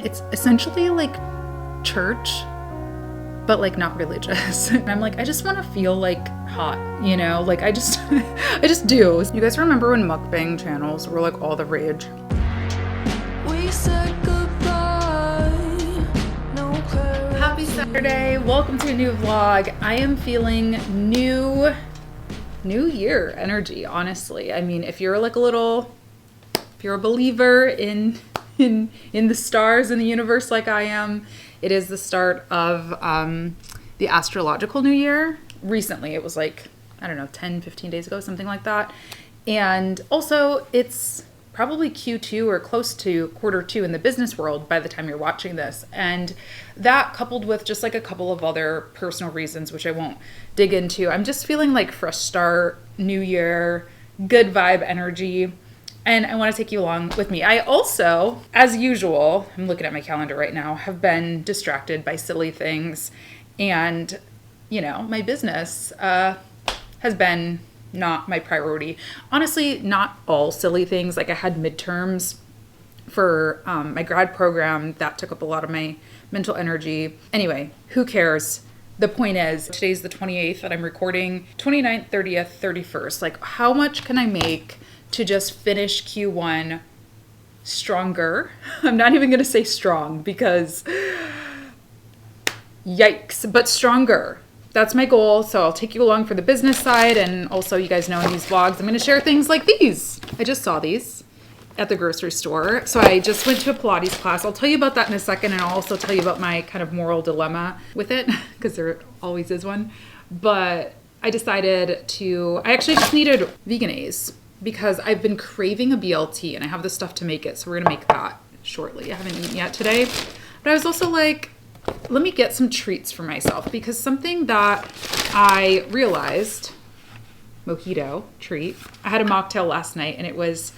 It's essentially like church, but like not religious. And I'm like, I just want to feel like hot, you know? Like I just do. You guys remember when mukbang channels were like all the rage? We said goodbye. No clarity. Happy Saturday. Welcome to a new vlog. I am feeling new year energy, honestly. I mean, if you're a believer in the stars and the universe like I am, it is the start of the astrological new year. Recently, it was like, I don't know, 10, 15 days ago, something like that. And also, it's probably Q2 or close to Q2 in the business world by the time you're watching this. And that coupled with just like a couple of other personal reasons, which I won't dig into, I'm just feeling like fresh start, new year, good vibe energy. And I want to take you along with me. I also, as usual, I'm looking at my calendar right now, have been distracted by silly things. And, you know, my business has been not my priority. Honestly, not all silly things. Like I had midterms for my grad program. That took up a lot of my mental energy. Anyway, who cares? The point is, today's the 28th and I'm recording 29th, 30th, 31st. Like how much can I make to just finish Q1 stronger? I'm not even going to say strong because yikes, but stronger. That's my goal. So I'll take you along for the business side. And also you guys know in these vlogs, I'm going to share things like these. I just saw these at the grocery store. So I just went to a Pilates class. I'll tell you about that in a second. And I'll also tell you about my kind of moral dilemma with it because there always is one. But I decided I actually just needed Veganese because I've been craving a BLT and I have the stuff to make it. So we're going to make that shortly. I haven't eaten yet today. But I was also like, let me get some treats for myself because something that I realized, mojito treat, I had a mocktail last night and it was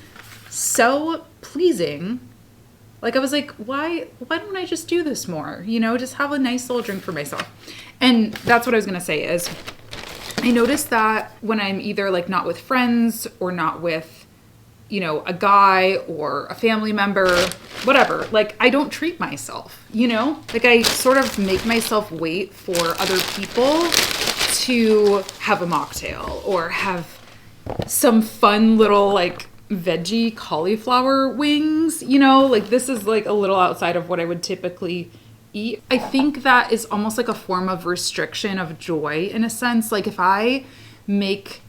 so pleasing. Like I was like, why don't I just do this more? You know, just have a nice little drink for myself. And that's what I was going to say is I noticed that when I'm either like not with friends or not with, you know, a guy or a family member, whatever, like I don't treat myself, you know, like I sort of make myself wait for other people to have a mocktail or have some fun little like veggie cauliflower wings, you know, like this is like a little outside of what I would typically eat. I think that is almost like a form of restriction of joy in a sense. Like if I make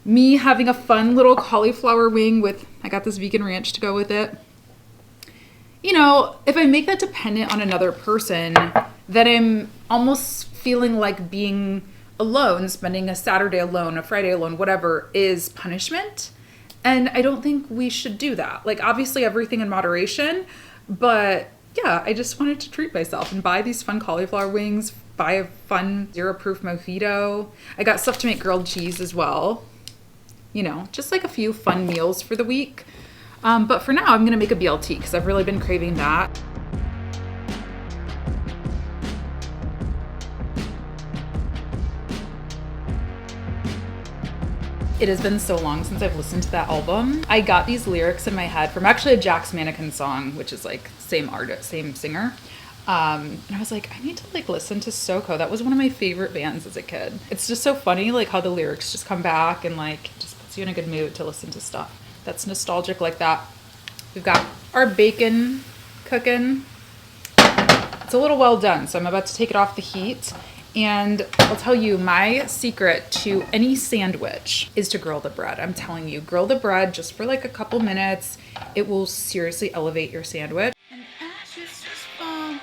me having a fun little cauliflower wing with, I got this vegan ranch to go with it. You know, if I make that dependent on another person, then I'm almost feeling like being alone, spending a Saturday alone, a Friday alone, whatever is punishment. And I don't think we should do that. Like obviously everything in moderation, but yeah, I just wanted to treat myself and buy these fun cauliflower wings, buy a fun zero-proof mojito. I got stuff to make grilled cheese as well. You know, just like a few fun meals for the week. But for now, I'm going to make a BLT because I've really been craving that. It has been so long since I've listened to that album. I got these lyrics in my head from actually a Jack's Mannequin song, which is like same artist, same singer. And I was like, I need to like listen to Soko. That was one of my favorite bands as a kid. It's just so funny like how the lyrics just come back and like just puts you in a good mood to listen to stuff that's nostalgic like that. We've got our bacon cooking. It's a little well done, so I'm about to take it off the heat. And I'll tell you, my secret to any sandwich is to grill the bread. I'm telling you, grill the bread just for like a couple minutes. It will seriously elevate your sandwich. And ashes just fall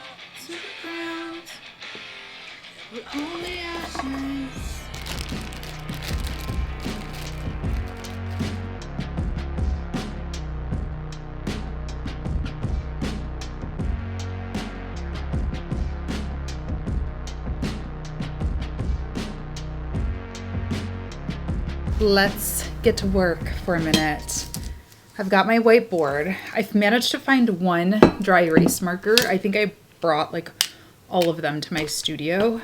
to the ground. We're only ashes. Let's get to work for a minute. I've got my whiteboard. I've managed to find one dry erase marker. I think I brought like all of them to my studio.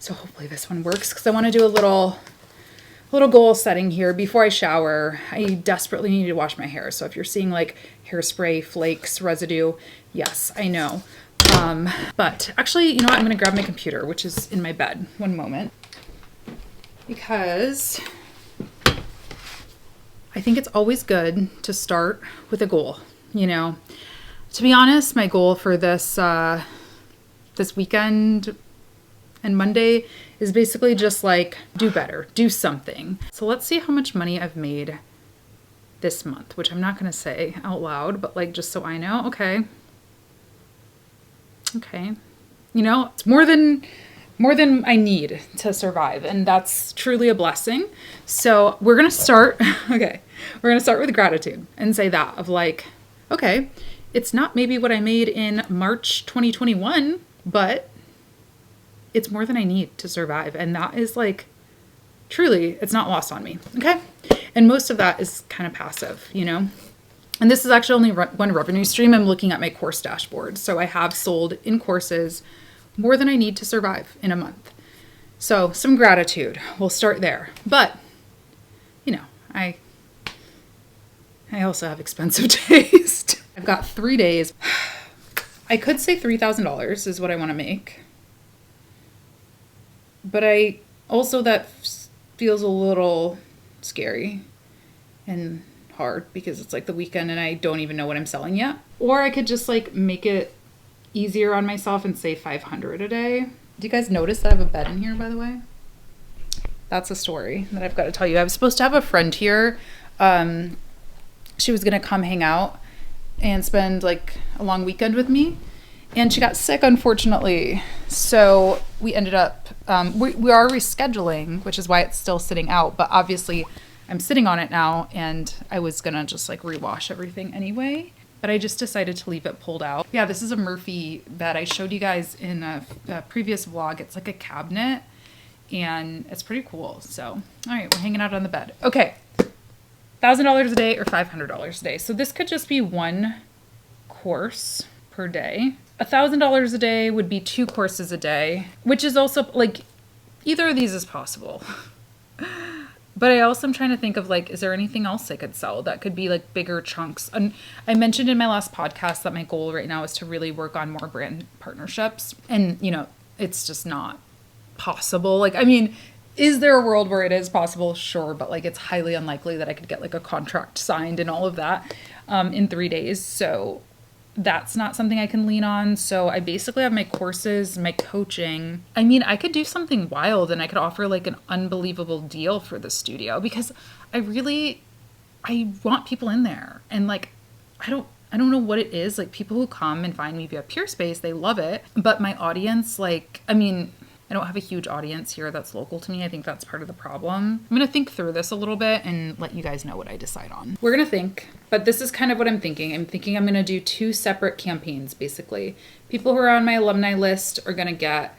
So hopefully this one works because I want to do a little goal setting here before I shower. I desperately need to wash my hair. So if you're seeing like hairspray, flakes, residue, yes, I know. But actually, you know what? I'm going to grab my computer, which is in my bed. One moment. Because I think it's always good to start with a goal. You know, to be honest, my goal for this this weekend and Monday is basically just like do better, do something. So let's see how much money I've made this month, which I'm not going to say out loud, but like just so I know. Okay. You know, it's more than I need to survive, and that's truly a blessing. So we're going to start we're going to start with gratitude and say that of like, okay, it's not maybe what I made in March 2021, but it's more than I need to survive. And that is like, truly, it's not lost on me. Okay. And most of that is kind of passive, you know? And this is actually only one revenue stream. I'm looking at my course dashboard. So I have sold in courses more than I need to survive in a month. So some gratitude. We'll start there. But, you know, I also have expensive taste. I've got 3 days. I could say $3,000 is what I want to make. But I also, that feels a little scary and hard because it's like the weekend and I don't even know what I'm selling yet. Or I could just like make it easier on myself and say 500 a day. Do you guys notice that I have a bed in here, by the way? That's a story that I've got to tell you. I was supposed to have a friend here. She was going to come hang out and spend like a long weekend with me. And she got sick, unfortunately. So we ended up, we are rescheduling, which is why it's still sitting out. But obviously I'm sitting on it now and I was going to just like rewash everything anyway. But I just decided to leave it pulled out. Yeah, this is a Murphy bed. I showed you guys in a previous vlog. It's like a cabinet and it's pretty cool. So, all right, we're hanging out on the bed. Okay, $1,000 a day or $500 a day. So this could just be one course per day. $1,000 a day would be 2 courses a day, which is also like either of these is possible. But I also am trying to think of like, is there anything else I could sell that could be like bigger chunks? And I mentioned in my last podcast that my goal right now is to really work on more brand partnerships. And, you know, it's just not possible. Like, I mean, is there a world where it is possible? Sure. But like, it's highly unlikely that I could get like a contract signed and all of that in 3 days. So that's not something I can lean on. So I basically have my courses, my coaching. I mean, I could do something wild and I could offer like an unbelievable deal for the studio because I want people in there. And like, I don't know what it is. Like people who come and find me via Pure Space, they love it. But my audience, like, I mean, I don't have a huge audience here that's local to me. I think that's part of the problem. I'm going to think through this a little bit and let you guys know what I decide on. We're going to think, but this is kind of what I'm thinking. I'm thinking I'm going to do 2 separate campaigns, basically. People who are on my alumni list are going to get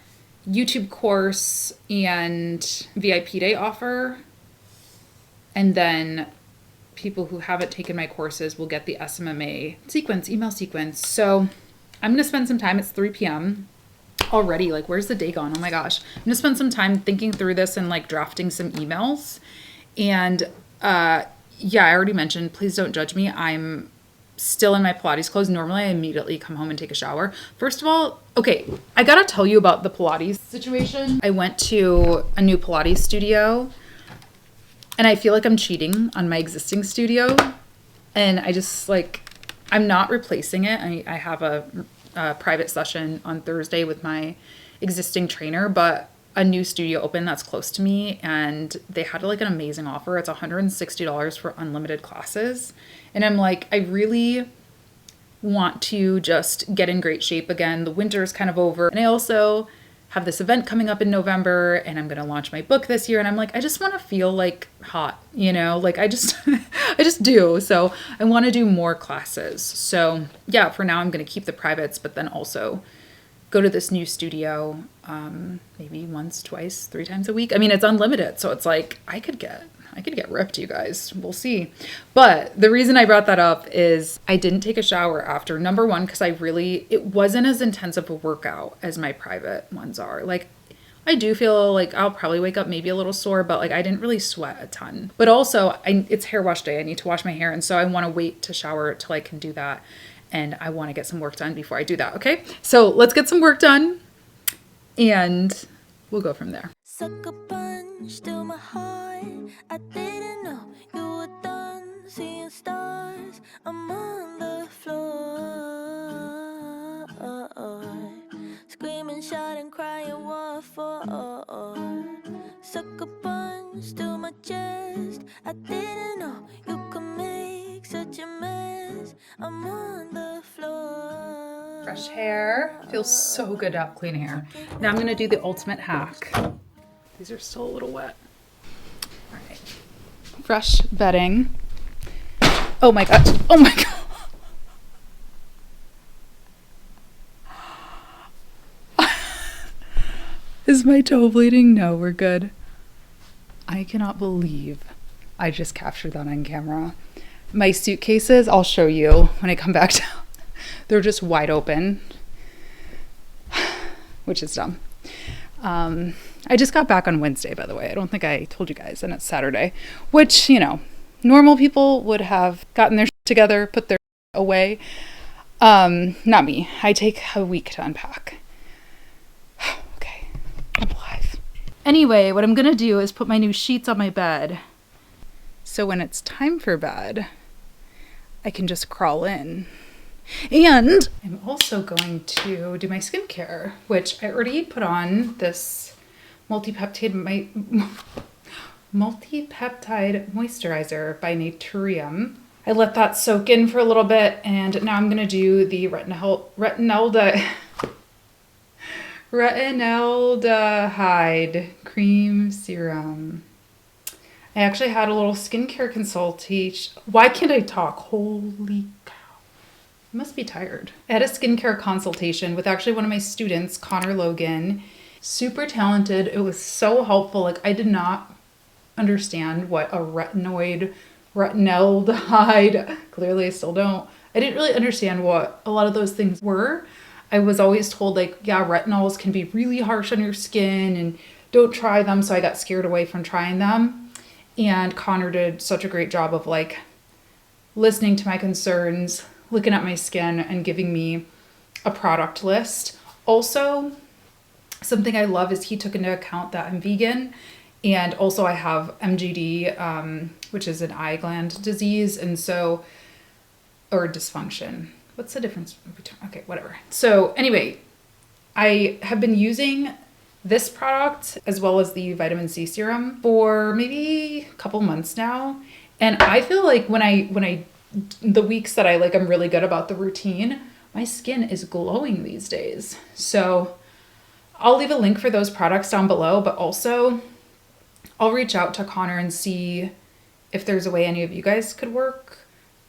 YouTube course and VIP day offer. And then people who haven't taken my courses will get the SMMA sequence, email sequence. So I'm going to spend some time. It's 3 p.m. already. Like, where's the day gone? Oh my gosh. I'm gonna spend some time thinking through this and like drafting some emails. And yeah, I already mentioned, please don't judge me. I'm still in my Pilates clothes. Normally I immediately come home and take a shower. First of all, okay, I gotta tell you about the Pilates situation. I went to a new Pilates studio and I feel like I'm cheating on my existing studio. And I just like, I'm not replacing it. I have a private session on Thursday with my existing trainer, but a new studio opened that's close to me and they had like an amazing offer. It's $160 for unlimited classes. And I'm like, I really want to just get in great shape again. The winter is kind of over. And I also have this event coming up in November and I'm going to launch my book this year. And I'm like, I just want to feel like hot, you know, like I just, I just do. So I want to do more classes. So yeah, for now I'm going to keep the privates, but then also go to this new studio, maybe once, twice, 3 times a week. I mean, it's unlimited. So it's like, I could get ripped, you guys. We'll see. But the reason I brought that up is I didn't take a shower after. Number one, because it wasn't as intensive a workout as my private ones are. Like, I do feel like I'll probably wake up maybe a little sore, but like I didn't really sweat a ton. But also, it's hair wash day. I need to wash my hair. And so I want to wait to shower till I can do that. and I want to get some work done before I do that. Okay, so let's get some work done and we'll go from there. Sucker punch to my heart. I didn't know you were done seeing stars. I'm on the floor, screaming, shouting, crying, what for? Sucker punch to my chest. I didn't know you could make such a mess. I'm on the floor. Fresh hair. Feels so good to have clean hair. Now I'm gonna do the ultimate hack. These are still a little wet. All right. Fresh bedding. Oh my gosh. Oh my god. Is my toe bleeding? No, we're good. I cannot believe I just captured that on camera. My suitcases, I'll show you when I come back down. They're just wide open, which is dumb. I just got back on Wednesday, by the way. I don't think I told you guys, and it's Saturday, which, you know, normal people would have gotten their shit together, put their shit away. Not me. I take a week to unpack. Okay, I'm alive. Anyway, what I'm gonna do is put my new sheets on my bed. So when it's time for bed, I can just crawl in. And I'm also going to do my skincare, which I already put on this multi-peptide moisturizer by Naturium. I let that soak in for a little bit, and now I'm gonna do the retinaldehyde cream serum. I actually had a little skincare consultation. Why can't I talk? Holy cow. I must be tired. I had a skincare consultation with actually one of my students, Connor Logan. Super talented. It was so helpful. Like, I did not understand what a retinaldehyde, clearly I still don't. I didn't really understand what a lot of those things were. I was always told, like, yeah, retinols can be really harsh on your skin and don't try them. So I got scared away from trying them. And Connor did such a great job of like listening to my concerns, looking at my skin, and giving me a product list. Also, something I love is he took into account that I'm vegan, and also I have MGD, which is an eye gland disease, and so, or dysfunction. What's the difference between, okay, whatever. So anyway, I have been using this product as well as the vitamin C serum for maybe a couple months now. And I feel like when I the weeks that I'm really good about the routine, my skin is glowing these days. So I'll leave a link for those products down below, but also I'll reach out to Connor and see if there's a way any of you guys could work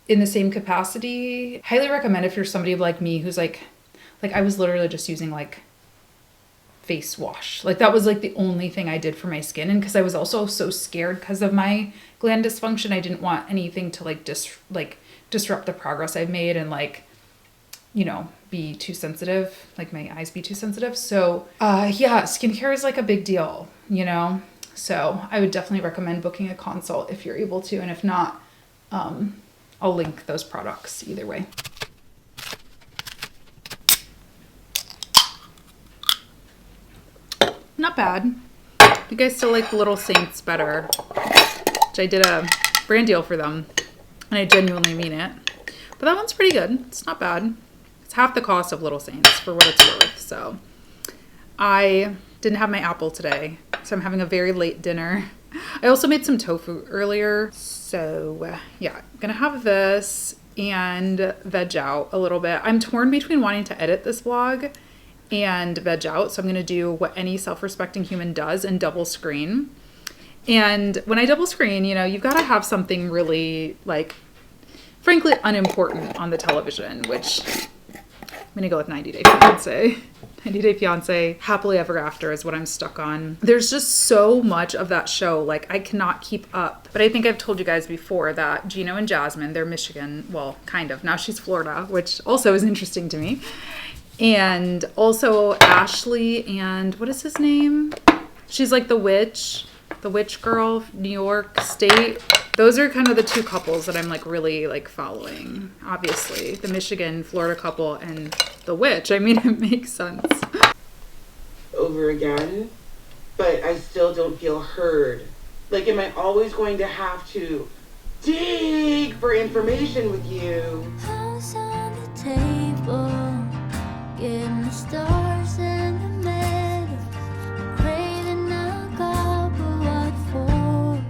in the same capacity. Highly recommend if you're somebody like me who's like I was literally just using like face wash. Like that was like the only thing I did for my skin. And because I was also so scared because of my gland dysfunction, I didn't want anything to disrupt the progress I've made and be too sensitive, like my eyes be too sensitive. So yeah, skincare is like a big deal, so I would definitely recommend booking a consult if you're able to. And if not, I'll link those products either way. Not bad. You guys still like Little Saints better, which I did a brand deal for them, and I genuinely mean it. But that one's pretty good. It's not bad. It's half the cost of Little Saints for what it's worth. So I didn't have my apple today, so I'm having a very late dinner. I also made some tofu earlier. So yeah, I'm gonna have this and veg out a little bit. I'm torn between wanting to edit this vlog and veg out. So I'm going to do what any self-respecting human does and double screen. And when I double screen, you've got to have something really frankly unimportant on the television, which I'm going to go with 90 Day Fiancé. 90 Day Fiancé, Happily Ever After is what I'm stuck on. There's just so much of that show. I cannot keep up. But I think I've told you guys before that Gino and Jasmine, they're Michigan. Well, kind of. Now she's Florida, which also is interesting to me. And also Ashley and what is his name? She's like the witch girl, New York State. those are kind of the two couples that I'm like really like following. Obviously, the Michigan, Florida couple and the witch. I mean, it makes sense. Over again, but I still don't feel heard. Like, am I always going to have to dig for information with you? House on the table, getting the stars in the middle, craving a cup of what for?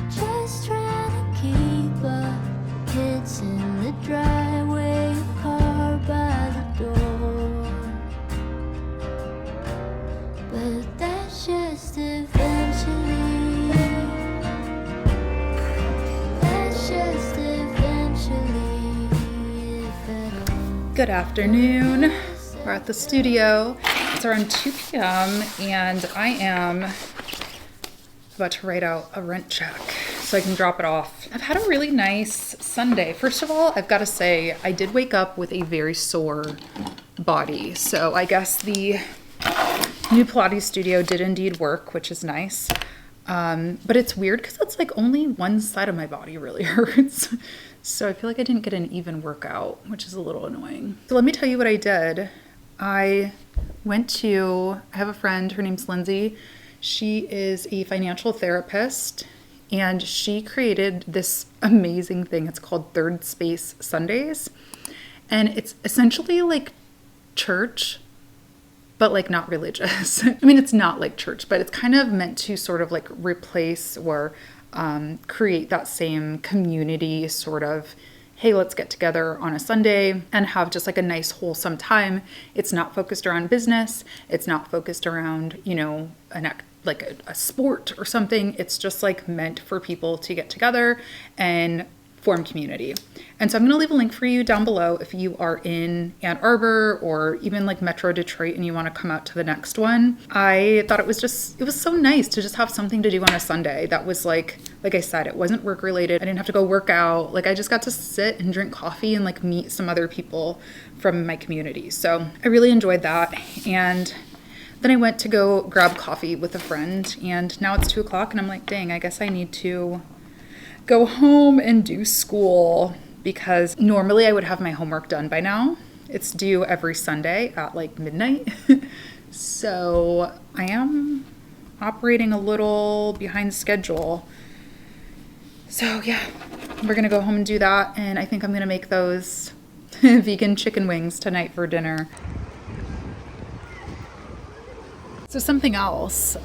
Just trying to keep up, kids in the driveway, a car by the door. But that's just eventually. That's just eventually, if at all. Good afternoon. We're at the studio. It's around 2 p.m. and I am about to write out a rent check so I can drop it off. I've had a really nice Sunday. First of all, I've got to say I did wake up with a very sore body. So I guess the new Pilates studio did indeed work, which is nice. But it's weird because it's like only one side of my body really hurts. So I feel like I didn't get an even workout, which is a little annoying. So let me tell you what I did. I have a friend, her name's Lindsay. She is a financial therapist and she created this amazing thing. It's called Third Space Sundays. And it's essentially like church, but like not religious. I mean, it's not like church, but it's kind of meant to sort of like replace or create that same community sort of, hey, let's get together on a Sunday and have just like a nice wholesome time. It's not focused around business. It's not focused around, you know, a sport or something. It's just like meant for people to get together and form community. And so I'm going to leave a link for you down below if you are in Ann Arbor or even like Metro Detroit and you want to come out to the next one. I thought it was so nice to just have something to do on a Sunday that was like I said, it wasn't work related. I didn't have to go work out. Like I just got to sit and drink coffee and like meet some other people from my community. So I really enjoyed that. And then I went to go grab coffee with a friend and now it's 2 o'clock and I'm like, dang, I guess I need to go home and do school because normally I would have my homework done by now. It's due every Sunday at like midnight. So I am operating a little behind schedule. So yeah, we're gonna go home and do that. And I think I'm gonna make those vegan chicken wings tonight for dinner. So something else,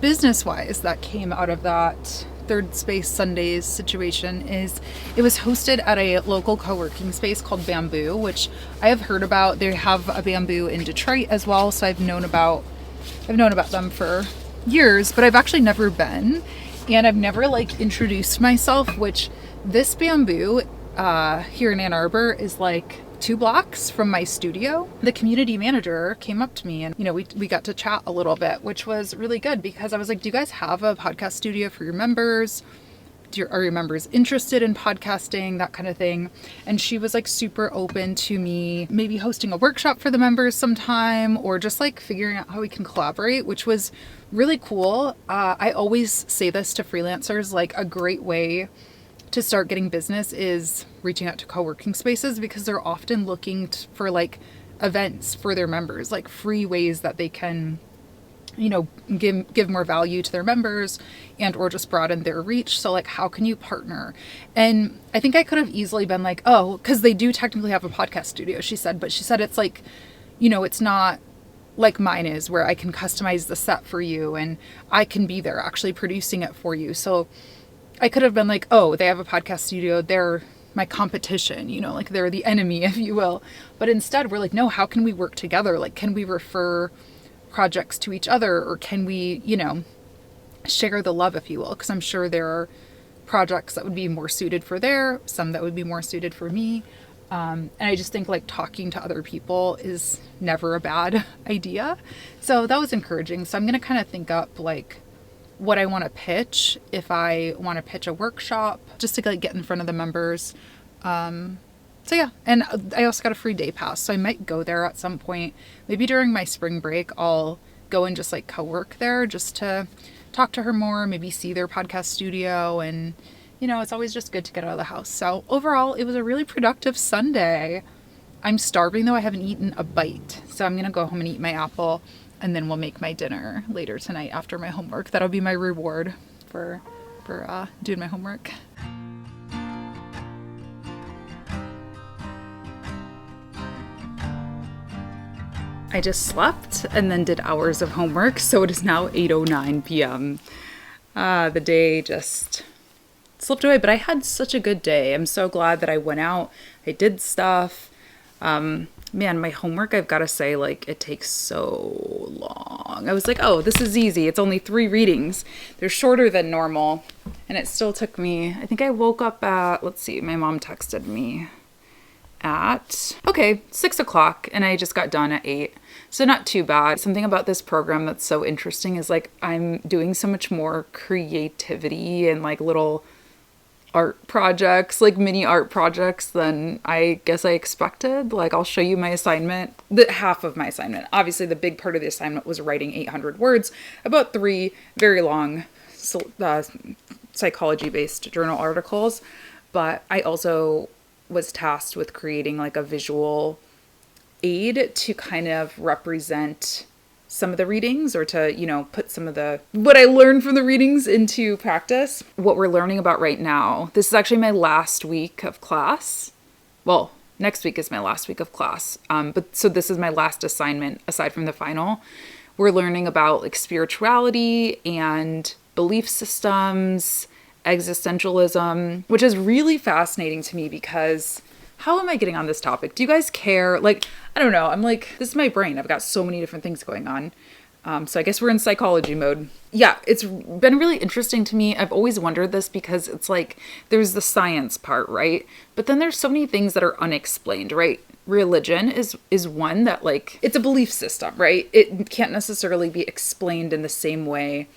business-wise, that came out of that Third Space Sundays situation is it was hosted at a local co-working space called Bamboo, which I have heard about. They have a Bamboo in Detroit as well, so I've known about them for years, but I've actually never been, and I've never like introduced myself, which this Bamboo here in Ann Arbor is like 2 blocks from my studio. The community manager came up to me and, you know, we got to chat a little bit, which was really good because I was like, do you guys have a podcast studio for your members? Are your members interested in podcasting, that kind of thing? And she was like super open to me maybe hosting a workshop for the members sometime or just like figuring out how we can collaborate, which was really cool. I always say this to freelancers, like a great way to start getting business is reaching out to co-working spaces because they're often looking for like events for their members, like free ways that they can, you know, give more value to their members and or just broaden their reach. So like, how can you partner? And I think I could have easily been like, oh, because they do technically have a podcast studio, she said, but she said it's like, you know, it's not like mine is where I can customize the set for you and I can be there actually producing it for you. So I could have been like, oh, they have a podcast studio, they're my competition, you know, like they're the enemy, if you will. But instead we're like, no, how can we work together? Like, can we refer projects to each other or can we, you know, share the love, if you will? Because I'm sure there are projects that would be more suited for some that would be more suited for me. And I just think like talking to other people is never a bad idea. So that was encouraging. So I'm going to kind of think up like what I want to pitch, if I want to pitch a workshop, just to like get in front of the members. So yeah, and I also got a free day pass, so I might go there at some point. Maybe during my spring break, I'll go and just like co-work there just to talk to her more, maybe see their podcast studio and you know, it's always just good to get out of the house. So overall, it was a really productive Sunday. I'm starving though. I haven't eaten a bite. So I'm going to go home and eat my apple, and then we'll make my dinner later tonight after my homework. That'll be my reward for doing my homework. I just slept and then did hours of homework, so it is now 8:09 p.m. The day just slipped away, but I had such a good day. I'm so glad that I went out. I did stuff. Man, my homework, I've got to say, like, it takes so long. I was like, oh, this is easy. It's only 3 readings. They're shorter than normal. And it still took me, I think I woke up at, let's see, my mom texted me at, 6 o'clock, and I just got done at 8. So not too bad. Something about this program that's so interesting is, like, I'm doing so much more creativity and, like, little art projects, like mini art projects, than I guess I expected. Like, I'll show you my assignment, half of my assignment. Obviously, the big part of the assignment was writing 800 words about 3 very long psychology-based journal articles. But I also was tasked with creating like a visual aid to kind of represent some of the readings, or to, you know, put some of what I learned from the readings into practice. What we're learning about right now, this is actually my last week of class. Well, next week is my last week of class. But so this is my last assignment aside from the final. We're learning about like spirituality and belief systems, existentialism, which is really fascinating to me because how am I getting on this topic? Do you guys care? Like, I don't know. I'm like, this is my brain. I've got so many different things going on. So I guess we're in psychology mode. Yeah, it's been really interesting to me. I've always wondered this because it's like, there's the science part, right? But then there's so many things that are unexplained, right? Religion is one that, like, it's a belief system, right? It can't necessarily be explained in the same way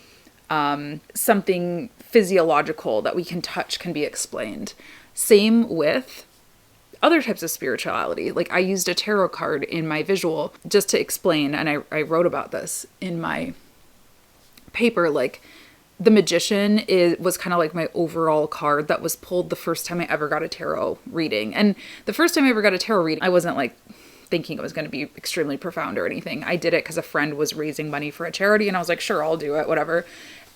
something physiological that we can touch can be explained. Same with other types of spirituality. Like, I used a tarot card in my visual just to explain, and I wrote about this in my paper. Like, the Magician was kind of like my overall card that was pulled the first time I ever got a tarot reading. And the first time I ever got a tarot reading, I wasn't like thinking it was going to be extremely profound or anything. I did it because a friend was raising money for a charity, and I was like, sure, I'll do it, whatever.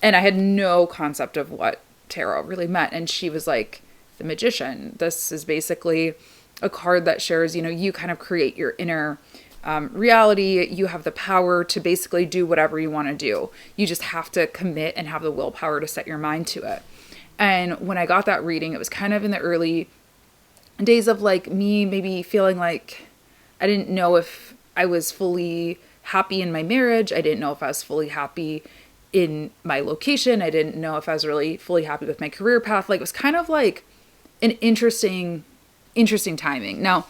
And I had no concept of what tarot really meant. And she was like, the Magician, this is basically a card that shares, you know, you kind of create your inner reality. You have the power to basically do whatever you want to do. You just have to commit and have the willpower to set your mind to it. And when I got that reading, it was kind of in the early days of like me maybe feeling like I didn't know if I was fully happy in my marriage. I didn't know if I was fully happy in my location. I didn't know if I was really fully happy with my career path. Like, it was kind of like an interesting timing. Now,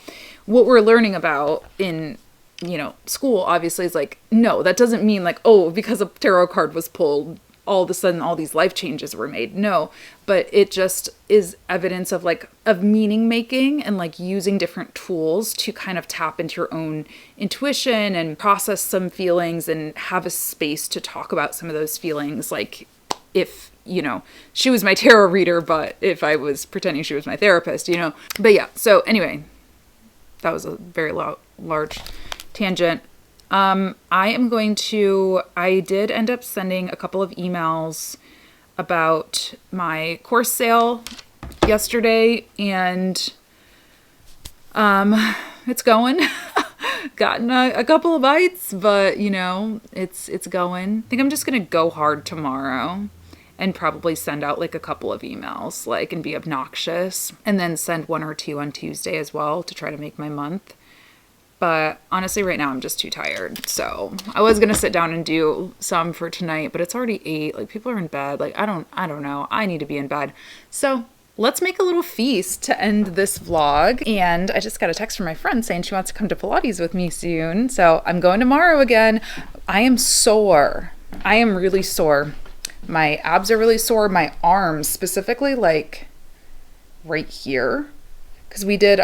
what we're learning about in, you know, school obviously is like, no, that doesn't mean like, oh, because a tarot card was pulled, all of a sudden all these life changes were made. No, but it just is evidence of like, of meaning making and like using different tools to kind of tap into your own intuition and process some feelings and have a space to talk about some of those feelings. Like, if, you know, she was my tarot reader, but if I was pretending she was my therapist, you know. But yeah, so anyway, that was a very large tangent. I did end up sending a couple of emails about my course sale yesterday, and it's going. Gotten a couple of bites, but you know, it's going. I think I'm just gonna go hard tomorrow and probably send out like a couple of emails, like, and be obnoxious, and then send 1 or 2 on Tuesday as well to try to make my month. But honestly, right now I'm just too tired. So I was going to sit down and do some for tonight, but it's already 8. Like, people are in bed. Like, I don't know. I need to be in bed. So let's make a little feast to end this vlog. And I just got a text from my friend saying she wants to come to Pilates with me soon. So I'm going tomorrow again. I am sore. I am really sore. My abs are really sore. My arms specifically, like right here. Because we did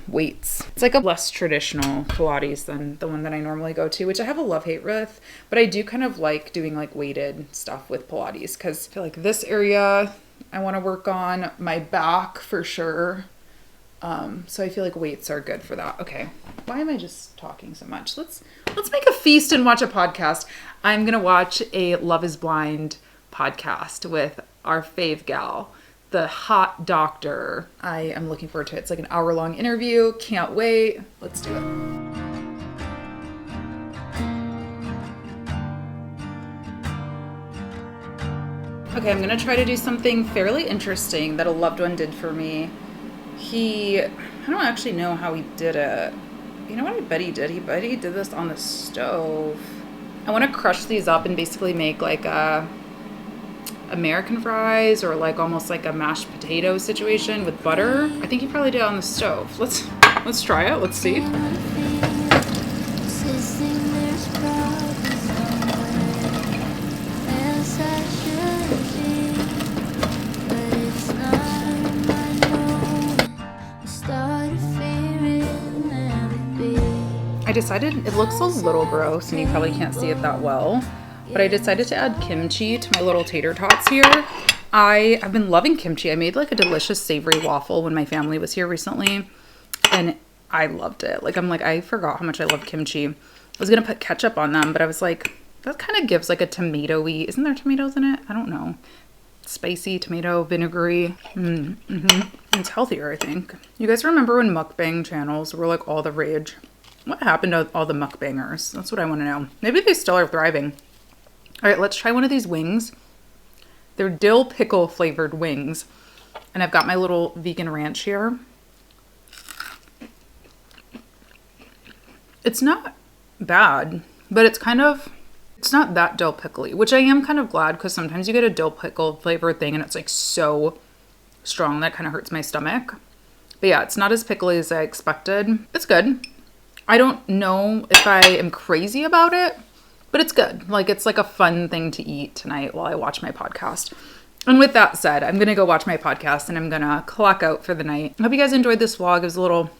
weights. It's like a less traditional Pilates than the one that I normally go to, which I have a love-hate with. But I do kind of like doing like weighted stuff with Pilates, because I feel like this area I want to work on my back for sure. So I feel like weights are good for that. Okay. Why am I just talking so much? Let's make a feast and watch a podcast. I'm going to watch a Love is Blind podcast with our fave gal, the hot doctor. I am looking forward to it. It's like an hour-long interview. Can't wait. Let's do it. Okay, I'm going to try to do something fairly interesting that a loved one did for me. I don't actually know how he did it. You know what I bet he did? He did this on the stove. I want to crush these up and basically make like a American fries or like almost like a mashed potato situation with butter. I think he probably did it on the stove. Let's try it. Let's see. I decided it looks a little gross and you probably can't see it that well, but I decided to add kimchi to my little tater tots here. I've been loving kimchi. I made like a delicious savory waffle when my family was here recently and I loved it. I forgot how much I love kimchi. I was going to put ketchup on them, but I was like, that kind of gives like a tomatoey, isn't there tomatoes in it? I don't know. Spicy, tomato, vinegary. It's healthier, I think. You guys remember when mukbang channels were like all the rage? What happened to all the mukbangers? That's what I want to know. Maybe they still are thriving. All right, let's try one of these wings. They're dill pickle flavored wings. And I've got my little vegan ranch here. It's not bad, but it's not that dill pickly, which I am kind of glad because sometimes you get a dill pickle flavored thing and it's like so strong that kind of hurts my stomach. But yeah, it's not as pickly as I expected. It's good. I don't know if I am crazy about it, but it's good. Like, it's like a fun thing to eat tonight while I watch my podcast. And with that said, I'm going to go watch my podcast and I'm going to clock out for the night. I hope you guys enjoyed this vlog. It was a little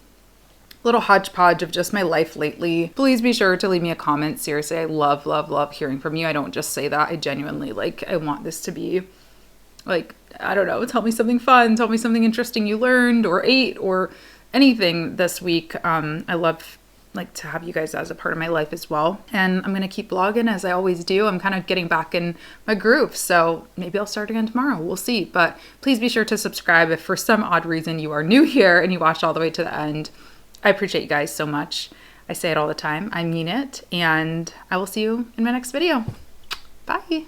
hodgepodge of just my life lately. Please be sure to leave me a comment. Seriously, I love, love, love hearing from you. I don't just say that. I genuinely, I want this to be, I don't know, tell me something fun. Tell me something interesting you learned or ate or anything this week. I love to have you guys as a part of my life as well. And I'm going to keep vlogging as I always do. I'm kind of getting back in my groove. So maybe I'll start again tomorrow. We'll see. But please be sure to subscribe if for some odd reason you are new here and you watched all the way to the end. I appreciate you guys so much. I say it all the time. I mean it. And I will see you in my next video. Bye.